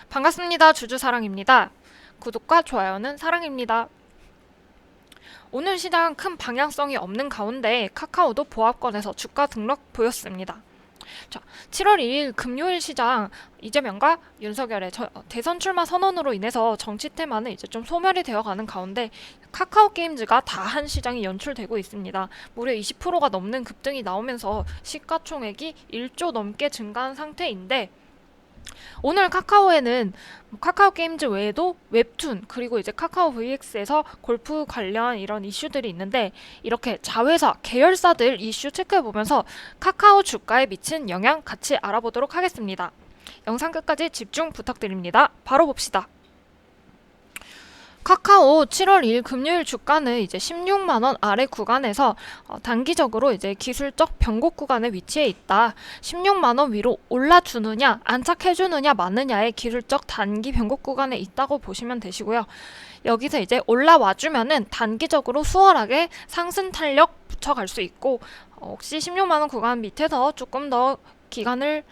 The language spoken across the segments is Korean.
반갑습니다. 주주사랑입니다. 구독과 좋아요는 사랑입니다. 오늘 시장 큰 방향성이 없는 가운데 카카오도 보합권에서 주가 등락 보였습니다. 자, 7월 2일 금요일 시장 이재명과 윤석열의 대선 출마 선언으로 인해서 정치 테마는 이제 좀 소멸이 되어가는 가운데 카카오 게임즈가 다한 시장이 연출되고 있습니다. 무려 20%가 넘는 급등이 나오면서 시가총액이 1조 넘게 증가한 상태인데 오늘 카카오에는 카카오 게임즈 외에도 웹툰 그리고 이제 카카오 VX에서 골프 관련 이런 이슈들이 있는데 이렇게 자회사 계열사들 이슈 체크해보면서 카카오 주가에 미친 영향 같이 알아보도록 하겠습니다. 영상 끝까지 집중 부탁드립니다. 바로 봅시다. 카카오 7월 2일 금요일 주가는 이제 16만원 아래 구간에서 단기적으로 이제 기술적 변곡 구간에 위치해 있다. 16만원 위로 올라주느냐 안착해주느냐 마느냐의 기술적 단기 변곡 구간에 있다고 보시면 되시고요. 여기서 이제 올라와주면은 단기적으로 수월하게 상승 탄력 붙여갈 수 있고 혹시 16만원 구간 밑에서 조금 더 기간을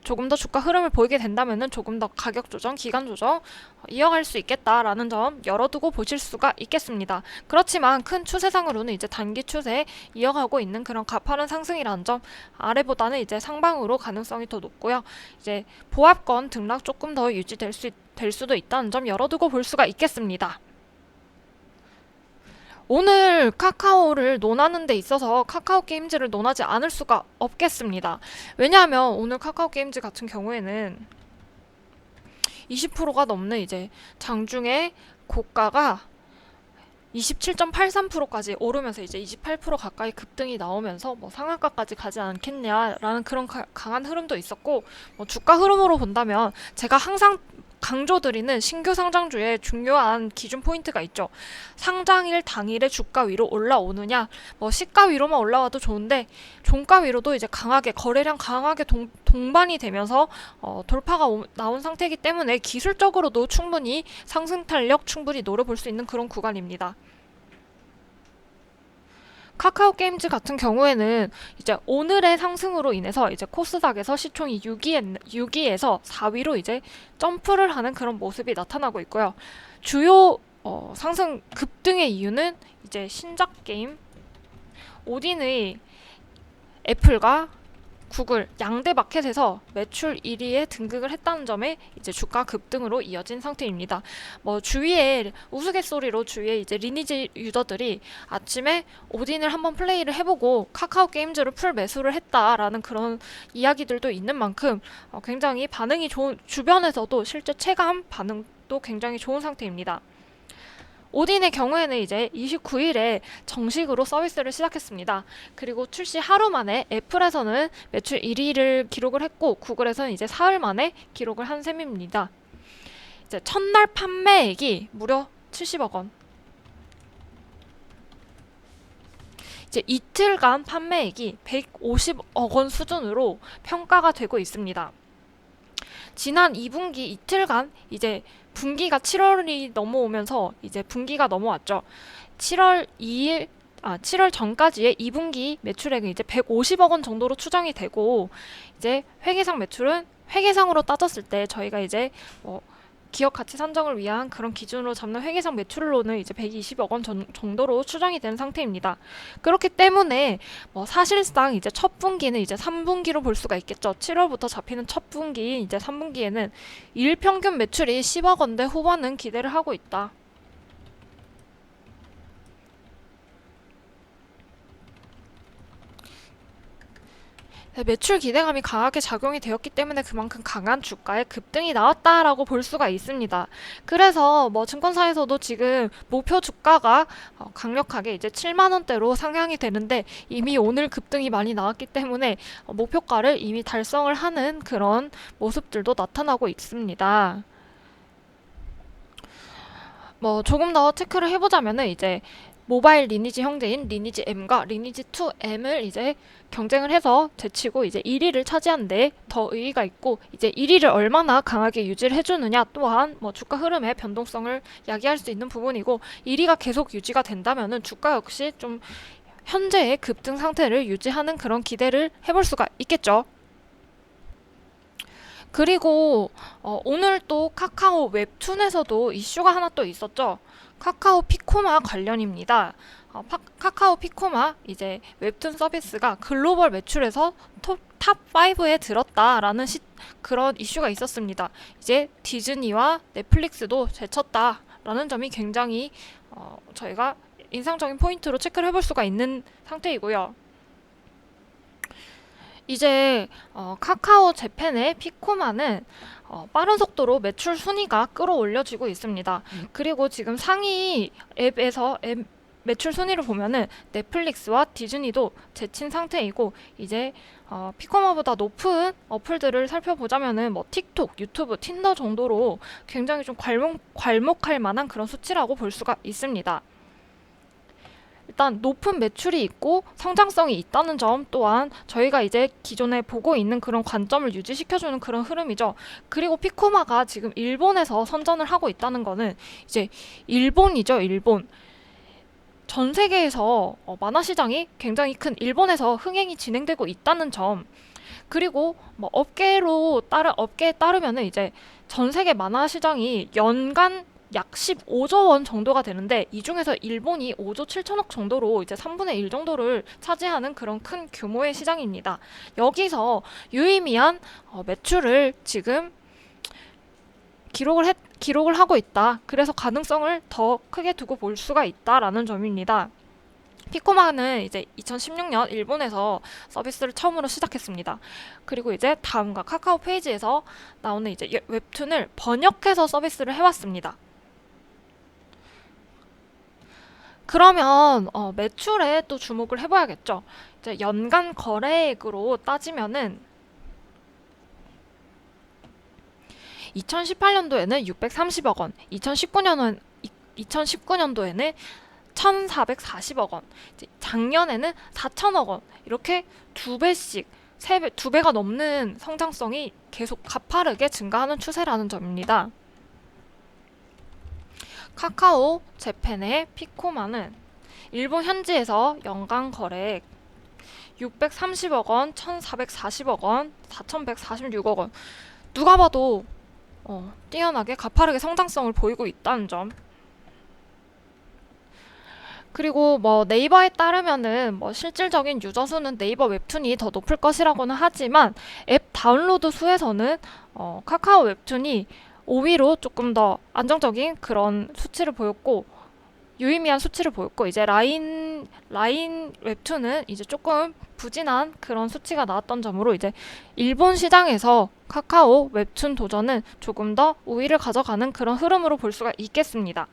조금 더 주가 흐름을 보이게 된다면은 조금 더 가격 조정, 기간 조정 이어갈 수 있겠다라는 점 열어두고 보실 수가 있겠습니다. 그렇지만 큰 추세상으로는 이제 단기 추세 이어가고 있는 그런 가파른 상승이라는 점 아래보다는 이제 상방으로 가능성이 더 높고요. 이제 보합권 등락 조금 더 유지될 될 수도 있다는 점 열어두고 볼 수가 있겠습니다. 오늘 카카오를 논하는 데 있어서 카카오 게임즈를 논하지 않을 수가 없겠습니다. 왜냐하면 오늘 카카오 게임즈 같은 경우에는 20%가 넘는 이제 장중에 고가가 27.83%까지 오르면서 이제 28% 가까이 급등이 나오면서 뭐 상한가까지 가지 않겠냐라는 그런 강한 흐름도 있었고 뭐 주가 흐름으로 본다면 제가 항상 강조드리는 신규 상장주의 중요한 기준 포인트가 있죠. 상장일 당일에 주가 위로 올라오느냐, 뭐 시가 위로만 올라와도 좋은데 종가 위로도 이제 강하게 거래량 강하게 동반이 되면서 돌파가 나온 상태이기 때문에 기술적으로도 충분히 상승 탄력 충분히 노려볼 수 있는 그런 구간입니다. 카카오 게임즈 같은 경우에는 이제 오늘의 상승으로 인해서 이제 코스닥에서 시총이 6위에서 4위로 이제 점프를 하는 그런 모습이 나타나고 있고요. 주요 상승 급등의 이유는 이제 신작 게임 오딘의 애플과 구글 양대 마켓에서 매출 1위에 등극을 했다는 점에 이제 주가 급등으로 이어진 상태입니다. 뭐 주위에 우스갯소리로 주위에 이제 리니지 유저들이 아침에 오딘을 한번 플레이를 해보고 카카오 게임즈를 풀 매수를 했다라는 그런 이야기들도 있는 만큼 굉장히 반응이 좋은, 주변에서도 실제 체감 반응도 굉장히 좋은 상태입니다. 오딘의 경우에는 이제 29일에 정식으로 서비스를 시작했습니다. 그리고 출시 하루 만에 애플에서는 매출 1위를 기록을 했고 구글에서는 이제 사흘 만에 기록을 한 셈입니다. 이제 첫날 판매액이 무려 70억 원. 이제 이틀간 판매액이 150억 원 수준으로 평가가 되고 있습니다. 지난 2분기 이틀간 이제 분기가 7월이 넘어오면서 이제 분기가 넘어왔죠. 7월 전까지의 2분기 매출액은 이제 150억 원 정도로 추정이 되고 이제 회계상 매출은 회계상으로 따졌을 때 저희가 이제 기업 가치 산정을 위한 그런 기준으로 잡는 회계상 매출로는 이제 120억 원 정도로 추정이 된 상태입니다. 그렇기 때문에 사실상 이제 첫 분기는 이제 3분기로 볼 수가 있겠죠. 7월부터 잡히는 첫 분기 이제 3분기에는 일 평균 매출이 10억 원대 후반은 기대를 하고 있다. 매출 기대감이 강하게 작용이 되었기 때문에 그만큼 강한 주가의 급등이 나왔다라고 볼 수가 있습니다. 그래서 증권사에서도 지금 목표 주가가 강력하게 이제 7만 원대로 상향이 되는데 이미 오늘 급등이 많이 나왔기 때문에 목표가를 이미 달성을 하는 그런 모습들도 나타나고 있습니다. 조금 더 체크를 해보자면은 이제 모바일 리니지 형제인 리니지 M과 리니지 2M을 이제 경쟁을 해서 제치고 이제 1위를 차지한 데 더 의의가 있고 이제 1위를 얼마나 강하게 유지를 해주느냐 또한 주가 흐름의 변동성을 야기할 수 있는 부분이고 1위가 계속 유지가 된다면은 주가 역시 좀 현재의 급등 상태를 유지하는 그런 기대를 해볼 수가 있겠죠. 그리고 오늘 또 카카오 웹툰에서도 이슈가 하나 또 있었죠. 카카오 피코마 관련입니다. 카카오 피코마 이제 웹툰 서비스가 글로벌 매출에서 탑 5에 들었다라는 그런 이슈가 있었습니다. 이제 디즈니와 넷플릭스도 제쳤다라는 점이 굉장히 저희가 인상적인 포인트로 체크를 해볼 수가 있는 상태이고요. 이제 카카오 재팬의 피코마는 빠른 속도로 매출 순위가 끌어올려지고 있습니다. 그리고 지금 상위 앱에서 매출 순위를 보면은 넷플릭스와 디즈니도 제친 상태이고, 이제 피코마보다 높은 어플들을 살펴보자면은 뭐 틱톡, 유튜브, 틴더 정도로 굉장히 좀 괄목할 만한 그런 수치라고 볼 수가 있습니다. 일단 높은 매출이 있고 성장성이 있다는 점 또한 저희가 이제 기존에 보고 있는 그런 관점을 유지시켜주는 그런 흐름이죠. 그리고 피코마가 지금 일본에서 선전을 하고 있다는 거는 이제 일본이죠, 일본. 전 세계에서 만화 시장이 굉장히 큰 일본에서 흥행이 진행되고 있다는 점, 그리고 뭐 업계에 따르면은 이제 전 세계 만화 시장이 연간 약 15조 원 정도가 되는데, 이 중에서 일본이 5조 7천억 정도로 이제 3분의 1 정도를 차지하는 그런 큰 규모의 시장입니다. 여기서 유의미한 매출을 지금 기록을 하고 있다. 그래서 가능성을 더 크게 두고 볼 수가 있다라는 점입니다. 피코마는 이제 2016년 일본에서 서비스를 처음으로 시작했습니다. 그리고 이제 다음과 카카오 페이지에서 나오는 이제 웹툰을 번역해서 서비스를 해왔습니다. 그러면 매출에 또 주목을 해봐야겠죠. 이제 연간 거래액으로 따지면은 2018년도에는 630억 원, 2019년도에는 1,440억 원, 작년에는 4천억 원, 이렇게 두 배씩, 두 배가 넘는 성장성이 계속 가파르게 증가하는 추세라는 점입니다. 카카오 재팬의 피코마는 일본 현지에서 연간 거래액 630억 원, 1,440억 원, 4,146억 원. 누가 봐도 뛰어나게 가파르게 성장성을 보이고 있다는 점. 그리고 뭐 네이버에 따르면은 뭐 실질적인 유저 수는 네이버 웹툰이 더 높을 것이라고는 하지만 앱 다운로드 수에서는 카카오 웹툰이 5위로 조금 더 안정적인 그런 수치를 보였고, 유의미한 수치를 보였고, 이제 라인 웹툰은 이제 조금 부진한 그런 수치가 나왔던 점으로 이제 일본 시장에서 카카오 웹툰 도전은 조금 더 우위를 가져가는 그런 흐름으로 볼 수가 있겠습니다.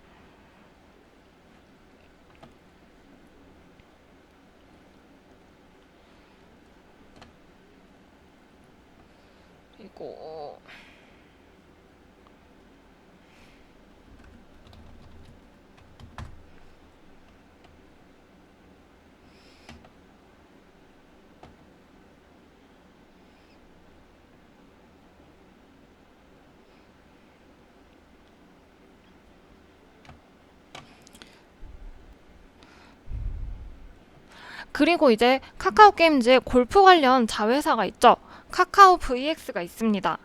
그리고 이제 카카오 게임즈에 골프 관련 자회사가 있죠. 카카오 VX가 있습니다.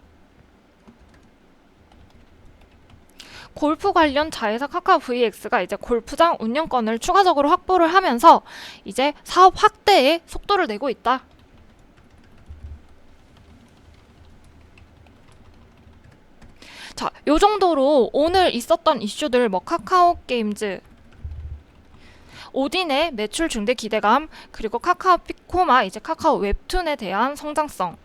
골프 관련 자회사 카카오 VX가 이제 골프장 운영권을 추가적으로 확보를 하면서 이제 사업 확대에 속도를 내고 있다. 자, 요 정도로 오늘 있었던 이슈들, 뭐 카카오 게임즈, 오딘의 매출 증대 기대감, 그리고 카카오 피코마, 이제 카카오 웹툰에 대한 성장성,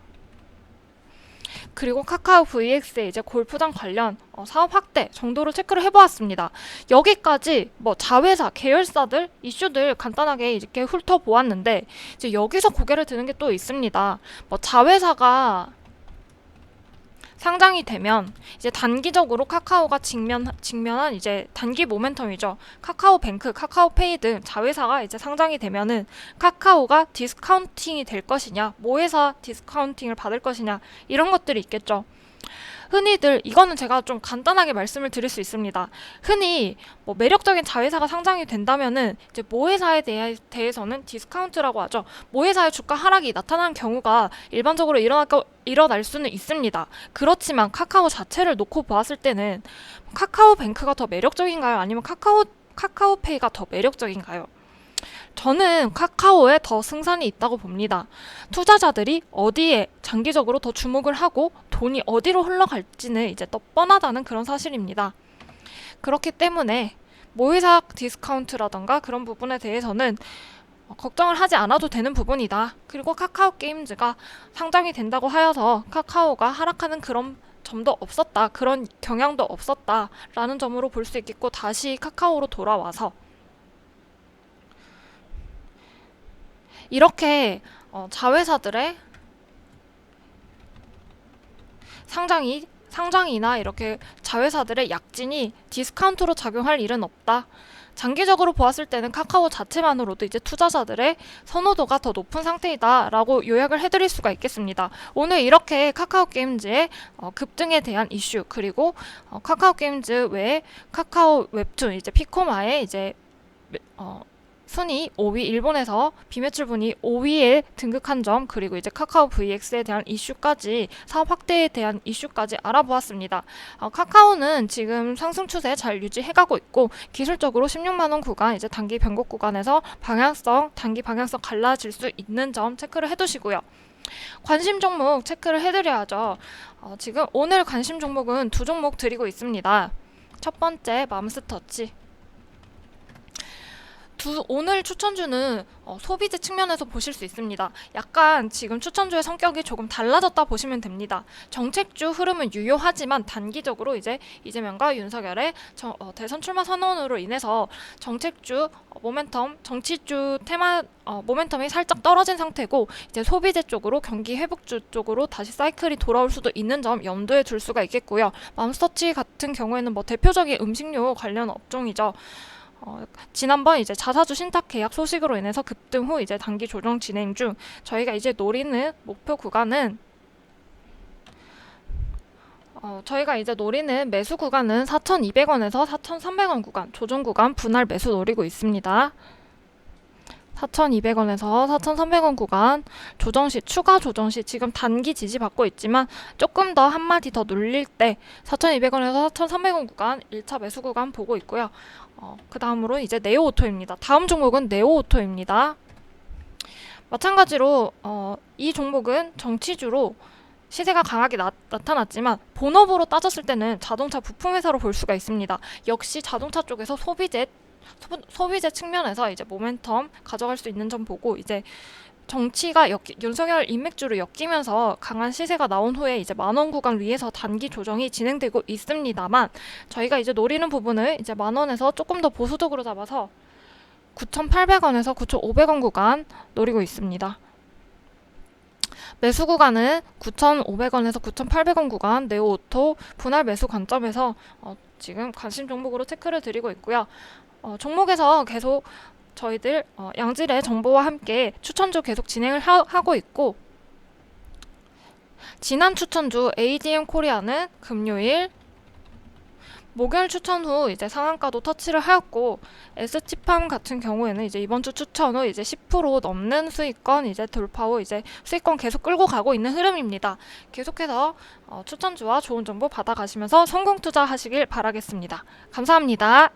그리고 카카오 VX의 이제 골프장 관련 사업 확대 정도로 체크를 해보았습니다. 여기까지 뭐 자회사, 계열사들 이슈들 간단하게 이렇게 훑어보았는데, 이제 여기서 고개를 드는 게 또 있습니다. 뭐 자회사가 상장이 되면 이제 단기적으로 카카오가 직면한 이제 단기 모멘텀이죠. 카카오뱅크, 카카오페이 등 자회사가 이제 상장이 되면은 카카오가 디스카운팅이 될 것이냐, 모회사 디스카운팅을 받을 것이냐, 이런 것들이 있겠죠. 흔히들 이거는 제가 좀 간단하게 말씀을 드릴 수 있습니다. 흔히 뭐 매력적인 자회사가 상장이 된다면은 이제 모회사에 대해서는 디스카운트라고 하죠. 모회사의 주가 하락이 나타나는 경우가 일반적으로 일어날 수는 있습니다. 그렇지만 카카오 자체를 놓고 보았을 때는 카카오뱅크가 더 매력적인가요? 아니면 카카오페이가 더 매력적인가요? 저는 카카오에 더 승산이 있다고 봅니다. 투자자들이 어디에 장기적으로 더 주목을 하고 돈이 어디로 흘러갈지는 이제 또 뻔하다는 그런 사실입니다. 그렇기 때문에 모회사 디스카운트라던가 그런 부분에 대해서는 걱정을 하지 않아도 되는 부분이다. 그리고 카카오 게임즈가 상장이 된다고 하여서 카카오가 하락하는 그런 점도 없었다. 그런 경향도 없었다. 라는 점으로 볼 수 있겠고, 다시 카카오로 돌아와서 이렇게 자회사들의 상장이나 이렇게 자회사들의 약진이 디스카운트로 작용할 일은 없다. 장기적으로 보았을 때는 카카오 자체만으로도 이제 투자자들의 선호도가 더 높은 상태이다라고 요약을 해드릴 수가 있겠습니다. 오늘 이렇게 카카오 게임즈의 급등에 대한 이슈, 그리고 카카오 게임즈 외에 카카오 웹툰 이제 피코마의 이제 순위 5위, 일본에서 비매출분이 5위에 등극한 점, 그리고 이제 카카오 VX에 대한 이슈까지, 사업 확대에 대한 이슈까지 알아보았습니다. 카카오는 지금 상승 추세 잘 유지해가고 있고, 기술적으로 16만원 구간, 이제 단기 변곡 구간에서 단기 방향성 갈라질 수 있는 점 체크를 해두시고요. 관심 종목 체크를 해드려야죠. 지금 오늘 관심 종목은 두 종목 드리고 있습니다. 첫 번째 맘스터치. 오늘 추천주는 소비재 측면에서 보실 수 있습니다. 약간 지금 추천주의 성격이 조금 달라졌다 보시면 됩니다. 정책주 흐름은 유효하지만 단기적으로 이제 이재명과 윤석열의 대선 출마 선언으로 인해서 정책주 정치주 테마 모멘텀이 살짝 떨어진 상태고, 이제 소비재 쪽으로, 경기 회복주 쪽으로 다시 사이클이 돌아올 수도 있는 점 염두에 둘 수가 있겠고요. 맘스터치 같은 경우에는 뭐 대표적인 음식료 관련 업종이죠. 지난번 이제 자사주 신탁 계약 소식으로 인해서 급등 후 이제 단기 조정 진행 중, 저희가 이제 노리는 목표 구간은 매수 구간은 4,200원에서 4,300원 구간, 조정 구간 분할 매수 노리고 있습니다. 4,200원에서 4,300원 구간 추가 조정 시 지금 단기 지지받고 있지만 조금 더 한마디 더 눌릴 때 4,200원에서 4,300원 구간 1차 매수 구간 보고 있고요. 그 다음으로 이제 네오오토입니다. 다음 종목은 네오오토입니다. 마찬가지로 이 종목은 정치주로 시세가 강하게 나타났지만 본업으로 따졌을 때는 자동차 부품 회사로 볼 수가 있습니다. 역시 자동차 쪽에서 소비재 측면에서 이제 모멘텀 가져갈 수 있는 점 보고, 이제 정치가 윤석열 인맥주로 엮이면서 강한 시세가 나온 후에 이제 만원 구간 위에서 단기 조정이 진행되고 있습니다만, 저희가 이제 노리는 부분을 이제 만원에서 조금 더 보수적으로 잡아서 9,800원에서 9,500원 구간 노리고 있습니다. 매수 구간은 9,500원에서 9,800원 구간 네오오토 분할 매수 관점에서 지금 관심 종목으로 체크를 드리고 있고요. 종목에서 계속 저희들 양질의 정보와 함께 추천주 계속 진행을 하고 있고, 지난 추천주 ADM 코리아는 금요일, 목요일 추천 후 이제 상한가도 터치를 하였고, ST팜 같은 경우에는 이제 이번 주 추천 후 이제 10% 넘는 수익권 이제 돌파 후 이제 수익권 계속 끌고 가고 있는 흐름입니다. 계속해서 추천주와 좋은 정보 받아가시면서 성공 투자하시길 바라겠습니다. 감사합니다.